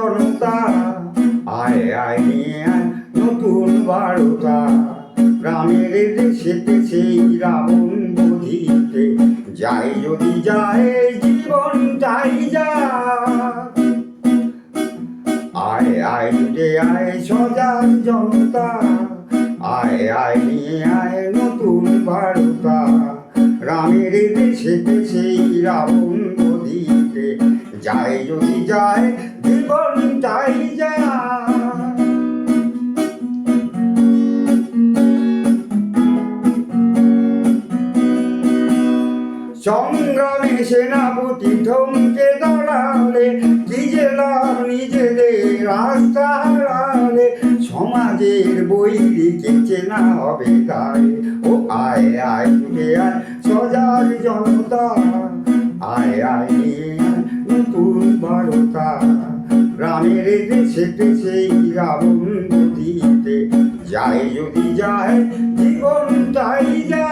জনতা, আয় আয় নিয়ে আয় নতুন বারতা। গ্রামের দেশেতে সেই রাবণ বধিতে, যায় যদি যায় জীবনটাই যা। আয় আয় লুটে আয় সজাগ জনতা, আয় আয় নিয়ে আয় নতুন বারতা। গ্রামের দেশেতে সেই রাবণ বধিতে, যায় যদি যায় জীবনটাই যা। সংগ্রামে সেনাপতি থমকে দাঁড়ালে, কি যে লাভ নিজেদের রাস্তা হারালে। সমাজের বৈরিকে চেনা হবে তারে, ও আয় আয় ছুটে আয় সজাগ জনতা, আয় আয় নিয়ে আয় নতুন বারতা। গ্রামের দেশেতে সেই রাবণ বধিতে, যায় যদি যায় জীবনটাই যা।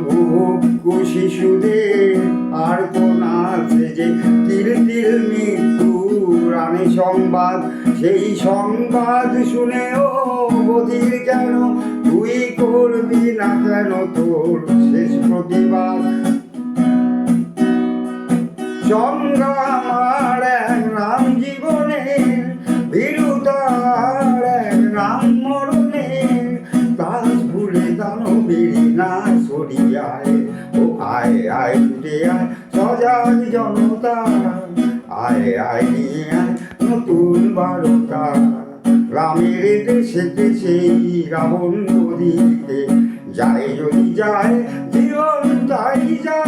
বুভুক্ষু শিশুদের আর কোন আছে যে, তিল তিল মৃত্যুর আনে সংবাদ। সেই সংবাদ শুনেও বধির কেন, তুই করবি না কেন তোর শেষ প্রতিবাদ। সংগ্রাম আর এক নাম জীবনের, বীরতার এক নাম মরণের। তাজ ভুলে দানবীর না সরিয়ায়, ও আয় আয় ছুটে আয় সজাগ জনতা, আয় আয় নিয়ে আয় নতুন বারতা। গ্রামের দেশেতে সেই রাবণ বধিতে, যায় যদি যায় জীবনটাই যা।